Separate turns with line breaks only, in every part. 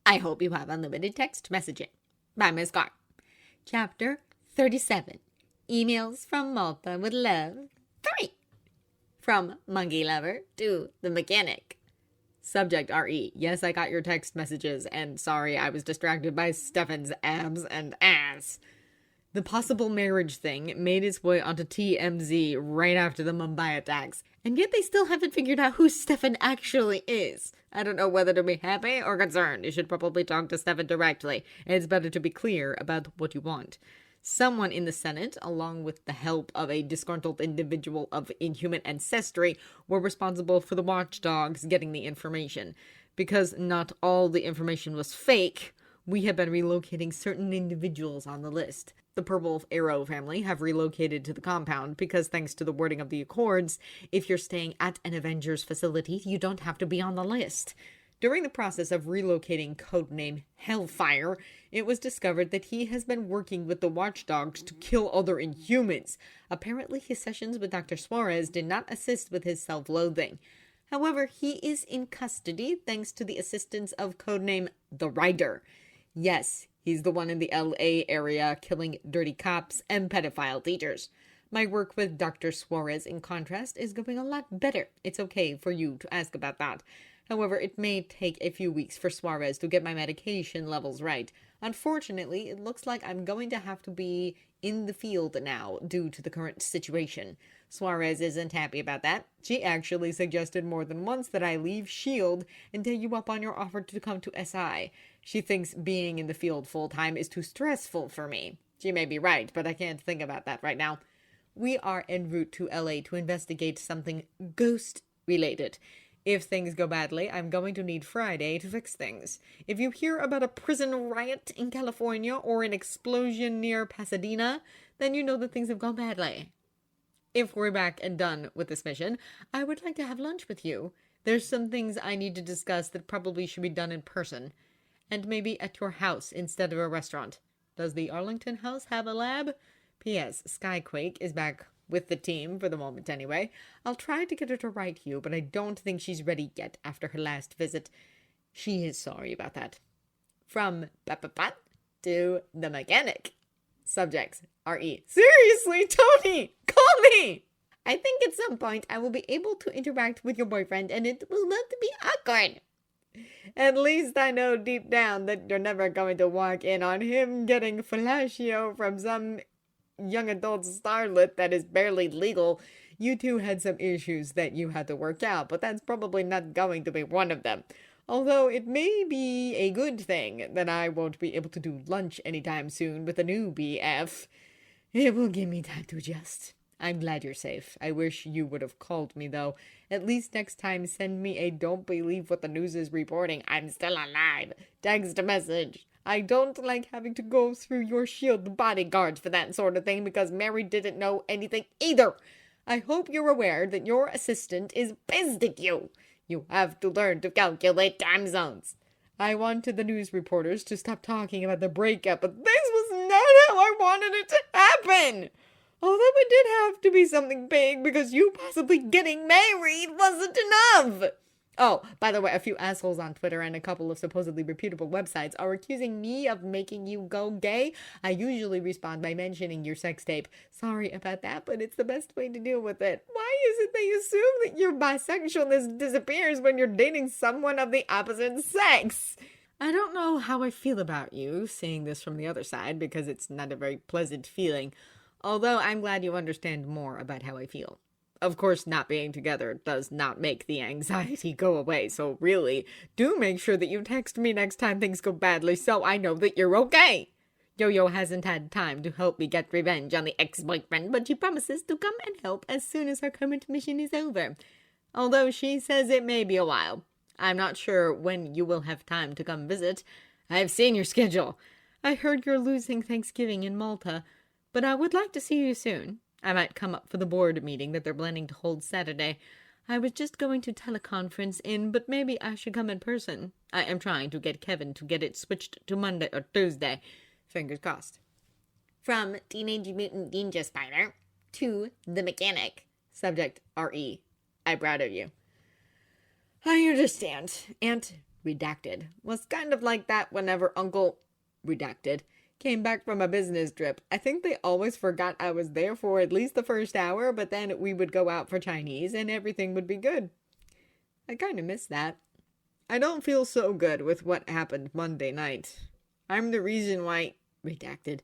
I hope you have unlimited text messaging. By Ms. Gar. Chapter 37. Emails from Malta with love. 3. From Monkey Lover to the Mechanic. Subject RE. Yes, I got your text messages, and sorry I was distracted by Stefan's abs and ass. The possible marriage thing made its way onto TMZ right after the Mumbai attacks, and yet they still haven't figured out who Stefan actually is. I don't know whether to be happy or concerned. You should probably talk to Stefan directly. It's better to be clear about what you want. Someone in the Senate, along with the help of a disgruntled individual of inhuman ancestry, were responsible for the watchdogs getting the information. Because not all the information was fake, we have been relocating certain individuals on the list. The Purple Arrow family have relocated to the compound because, thanks to the wording of the Accords, if you're staying at an Avengers facility, you don't have to be on the list. During the process of relocating codename Hellfire, it was discovered that he has been working with the watchdogs to kill other Inhumans. Apparently, his sessions with Dr. Suarez did not assist with his self-loathing. However, he is in custody thanks to the assistance of codename The Rider. Yes, he's the one in the LA area killing dirty cops and pedophile teachers. My work with Dr. Suarez, in contrast, is going a lot better. It's okay for you to ask about that. However, it may take a few weeks for Suarez to get my medication levels right. Unfortunately, it looks like I'm going to have to be in the field now due to the current situation. Suarez isn't happy about that. She actually suggested more than once that I leave S.H.I.E.L.D. and take you up on your offer to come to S.I. She thinks being in the field full-time is too stressful for me. She may be right, but I can't think about that right now. We are en route to LA to investigate something ghost-related. If things go badly, I'm going to need Friday to fix things. If you hear about a prison riot in California or an explosion near Pasadena, then you know that things have gone badly. If we're back and done with this mission, I would like to have lunch with you. There's some things I need to discuss that probably should be done in person. And maybe at your house instead of a restaurant. Does the Arlington house have a lab? P.S. Skyquake is back with the team, for the moment anyway. I'll try to get her to write you, but I don't think she's ready yet after her last visit. She is sorry about that. From Pat to the Mechanic. Subjects R.E. Seriously, Tony! Call me! I think at some point I will be able to interact with your boyfriend and it will not be awkward. At least I know deep down that you're never going to walk in on him getting fellatio from some young adult starlet that is barely legal. You two had some issues that you had to work out, but that's probably not going to be one of them. Although it may be a good thing that I won't be able to do lunch anytime soon with the new BF. It will give me time to adjust. I'm glad you're safe. I wish you would have called me, though. At least next time, send me a "don't believe what the news is reporting, I'm still alive" text message. I don't like having to go through your S.H.I.E.L.D. bodyguards for that sort of thing because Mary didn't know anything either. I hope you're aware that your assistant is pissed at you. You have to learn to calculate time zones. I wanted the news reporters to stop talking about the breakup, but this was not how I wanted it to happen. Although it did have to be something big because you possibly getting married wasn't enough. Oh, by the way, a few assholes on Twitter and a couple of supposedly reputable websites are accusing me of making you go gay. I usually respond by mentioning your sex tape. Sorry about that, but it's the best way to deal with it. Why is it they assume that your bisexualness disappears when you're dating someone of the opposite sex? I don't know how I feel about you, seeing this from the other side, because it's not a very pleasant feeling. Although I'm glad you understand more about how I feel. Of course, not being together does not make the anxiety go away, so really, do make sure that you text me next time things go badly so I know that you're okay. Yo-Yo hasn't had time to help me get revenge on the ex-boyfriend, but she promises to come and help as soon as her current mission is over. Although she says it may be a while. I'm not sure when you will have time to come visit. I've seen your schedule. I heard you're losing Thanksgiving in Malta, but I would like to see you soon. I might come up for the board meeting that they're planning to hold Saturday. I was just going to teleconference in, but maybe I should come in person. I am trying to get Kevin to get it switched to Monday or Tuesday. Fingers crossed. From Teenage Mutant Ninja Spider to the Mechanic. Subject R.E. I'm proud of you. I understand. Aunt redacted, was kind of like that whenever Uncle, redacted, came back from a business trip. I think they always forgot I was there for at least the first hour, but then we would go out for Chinese and everything would be good. I kind of miss that. I don't feel so good with what happened Monday night. I'm the reason why, redacted,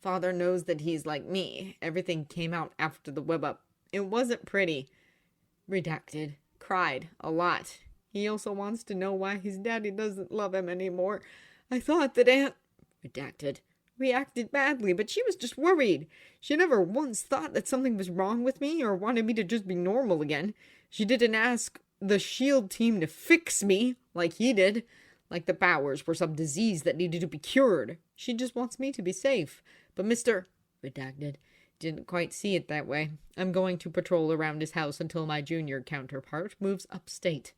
Father knows that he's like me. Everything came out after the web up. It wasn't pretty. Redacted, cried a lot. He also wants to know why his daddy doesn't love him anymore. I thought that Aunt, redacted, reacted badly, but she was just worried. She never once thought that something was wrong with me or wanted me to just be normal again. She didn't ask the SHIELD team to fix me like he did, like the powers were some disease that needed to be cured. She just wants me to be safe. But Mr. redacted didn't quite see it that way. I'm going to patrol around his house until my junior counterpart moves upstate.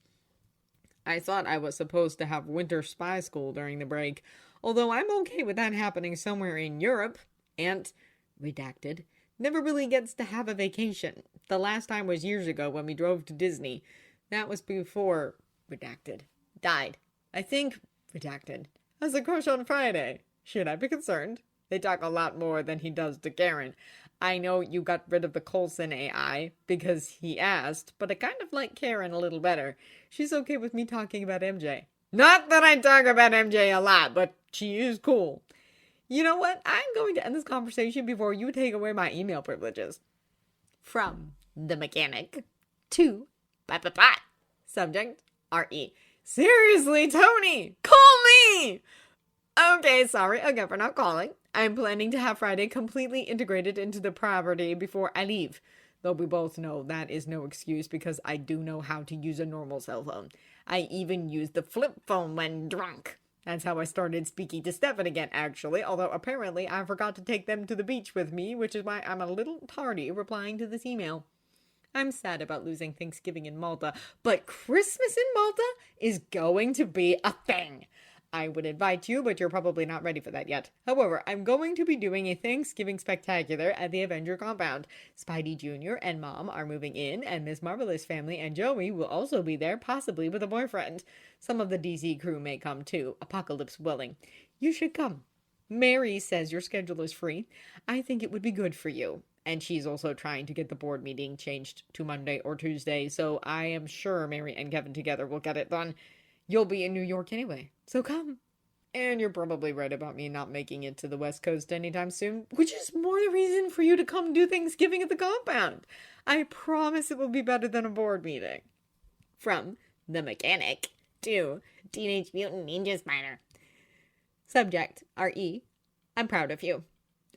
I thought I was supposed to have winter spy school during the break, although I'm okay with that happening somewhere in Europe. Aunt, redacted, never really gets to have a vacation. The last time was years ago when we drove to Disney. That was before, redacted, died. I think, redacted, has a crush on Friday. Should I be concerned? They talk a lot more than he does to Karen. I know you got rid of the Coulson AI because he asked, but I kind of like Karen a little better. She's okay with me talking about MJ. Not that I talk about MJ a lot, but she is cool. You know what? I'm going to end this conversation before you take away my email privileges. From the mechanic to Pat. Subject, R.E. Seriously, Tony, call me! Okay, sorry again for not calling. I'm planning to have Friday completely integrated into the property before I leave. Though we both know that is no excuse because I do know how to use a normal cell phone. I even use the flip phone when drunk. That's how I started speaking to Stefan again, actually, although apparently I forgot to take them to the beach with me, which is why I'm a little tardy replying to this email. I'm sad about losing Thanksgiving in Malta, but Christmas in Malta is going to be a thing. I would invite you, but you're probably not ready for that yet. However, I'm going to be doing a Thanksgiving spectacular at the Avenger compound. Spidey Jr. and Mom are moving in, and Miss Marvelous family and Joey will also be there, possibly with a boyfriend. Some of the DC crew may come too, apocalypse willing. You should come. Mary says your schedule is free. I think it would be good for you. And she's also trying to get the board meeting changed to Monday or Tuesday, so I am sure Mary and Kevin together will get it done. You'll be in New York anyway, so come. And you're probably right about me not making it to the West Coast anytime soon, which is more the reason for you to come do Thanksgiving at the compound. I promise it will be better than a board meeting. From the mechanic to Teenage Mutant Ninja Spider. Subject, R.E. I'm proud of you.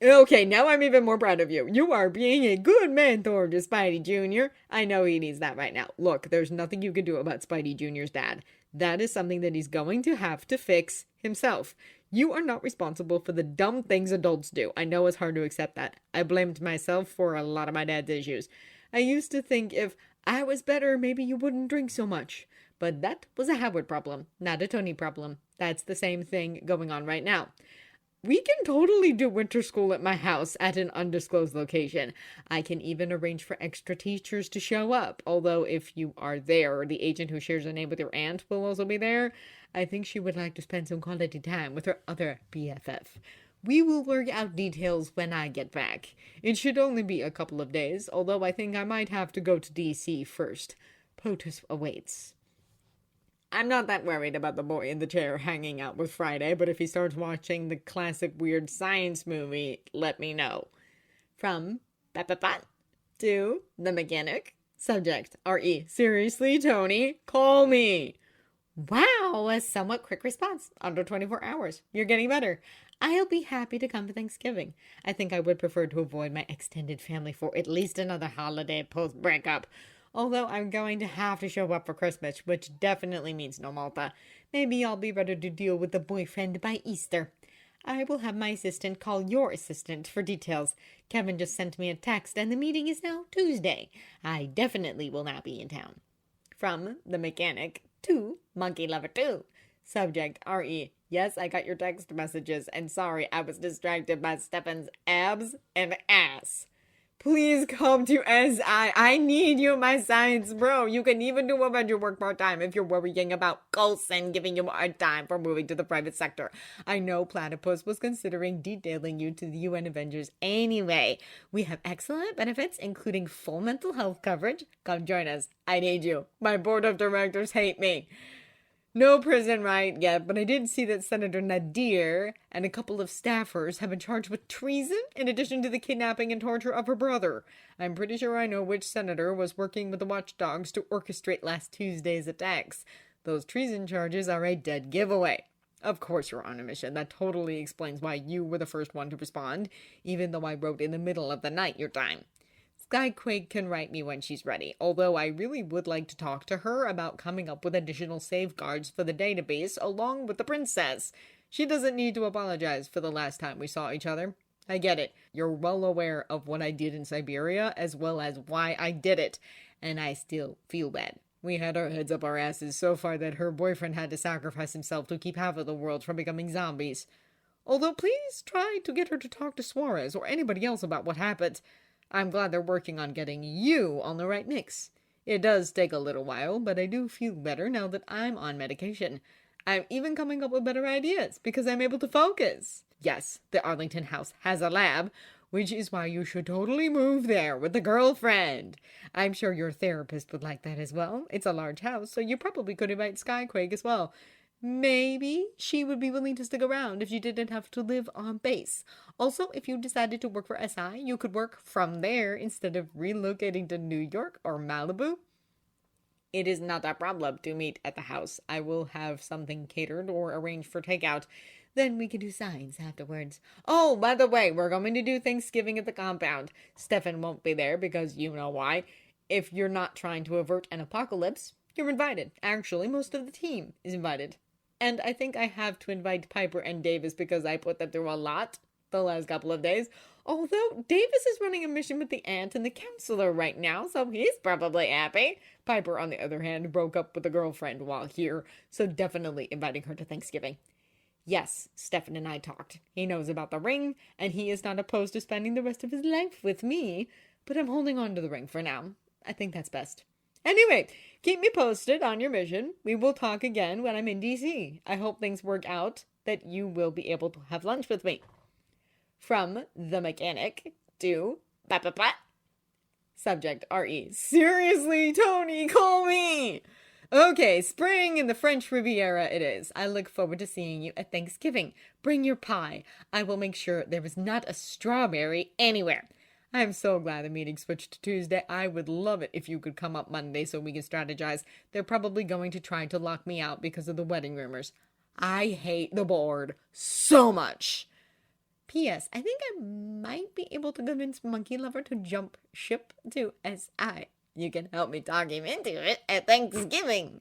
Okay, now I'm even more proud of you. You are being a good mentor to Spidey Jr. I know he needs that right now. Look, there's nothing you can do about Spidey Jr.'s dad. That is something that he's going to have to fix himself. You are not responsible for the dumb things adults do. I know it's hard to accept that. I blamed myself for a lot of my dad's issues. I used to think if I was better, maybe you wouldn't drink so much. But that was a Howard problem, not a Tony problem. That's the same thing going on right now. We can totally do winter school at my house at an undisclosed location. I can even arrange for extra teachers to show up. Although if you are there, the agent who shares a name with your aunt will also be there. I think she would like to spend some quality time with her other BFF. We will work out details when I get back. It should only be a couple of days, although I think I might have to go to DC first. POTUS awaits. I'm not that worried about the boy in the chair hanging out with Friday, but if he starts watching the classic weird science movie, let me know. From Pat to the mechanic. Subject, R.E. Seriously, Tony, call me. Wow, a somewhat quick response. Under 24 hours. You're getting better. I'll be happy to come for Thanksgiving. I think I would prefer to avoid my extended family for at least another holiday post-breakup. Although I'm going to have to show up for Christmas, which definitely means no Malta. Maybe I'll be ready to deal with the boyfriend by Easter. I will have my assistant call your assistant for details. Kevin just sent me a text and the meeting is now Tuesday. I definitely will not be in town. From the mechanic to Monkey Lover 2. Subject, R.E. Yes, I got your text messages, and sorry I was distracted by Stefan's abs and ass.
Please come to SI. I need you, my science bro. You can even do Avenger work part-time if you're worrying about Coulson giving you more time for moving to the private sector. I know Platypus was considering detailing you to the UN Avengers anyway. We have excellent benefits, including full mental health coverage. Come join us. I need you. My board of directors hate me. No prison right yet, but I did see that Senator Nadir and a couple of staffers have been charged with treason in addition to the kidnapping and torture of her brother. I'm pretty sure I know which senator was working with the watchdogs to orchestrate last Tuesday's attacks. Those treason charges are a dead giveaway. Of course you're on a mission. That totally explains why you were the first one to respond, even though I wrote in the middle of the night your time. Skyquake can write me when she's ready, although I really would like to talk to her about coming up with additional safeguards for the database along with the princess. She doesn't need to apologize for the last time we saw each other. I get it. You're well aware of what I did in Siberia as well as why I did it, and I still feel bad. We had our heads up our asses so far that her boyfriend had to sacrifice himself to keep half of the world from becoming zombies. Although please try to get her to talk to Suarez or anybody else about what happened. I'm glad they're working on getting you on the right mix. It does take a little while, but I do feel better now that I'm on medication. I'm even coming up with better ideas because I'm able to focus. Yes, the Arlington house has a lab, which is why you should totally move there with a girlfriend. I'm sure your therapist would like that as well. It's a large house, so you probably could invite Skyquake as well. Maybe she would be willing to stick around if you didn't have to live on base. Also, if you decided to work for SI, you could work from there instead of relocating to New York or Malibu. It is not a problem to meet at the house. I will have something catered or arranged for takeout. Then we can do signs afterwards. Oh, by the way, we're going to do Thanksgiving at the compound. Stefan won't be there because you know why. If you're not trying to avert an apocalypse, you're invited. Actually, most of the team is invited. And I think I have to invite Piper and Davis because I put them through a lot the last couple of days. Although Davis is running a mission with the aunt and the counselor right now, so he's probably happy. Piper, on the other hand, broke up with a girlfriend while here, so definitely inviting her to Thanksgiving. Yes, Stefan and I talked. He knows about the ring, and he is not opposed to spending the rest of his life with me, but I'm holding on to the ring for now. I think that's best. Anyway, keep me posted on your mission. We will talk again when I'm in DC. I hope things work out, that you will be able to have lunch with me. From the mechanic to ba-ba-ba. Subject RE. Seriously, Tony, call me! Okay, spring in the French Riviera it is. I look forward to seeing you at Thanksgiving. Bring your pie. I will make sure there is not a strawberry anywhere. I am so glad the meeting switched to Tuesday. I would love it if you could come up Monday so we can strategize. They're probably going to try to lock me out because of the wedding rumors. I hate the board so much. P.S. I think I might be able to convince Monkey Lover to jump ship to SI. You can help me talk him into it at Thanksgiving.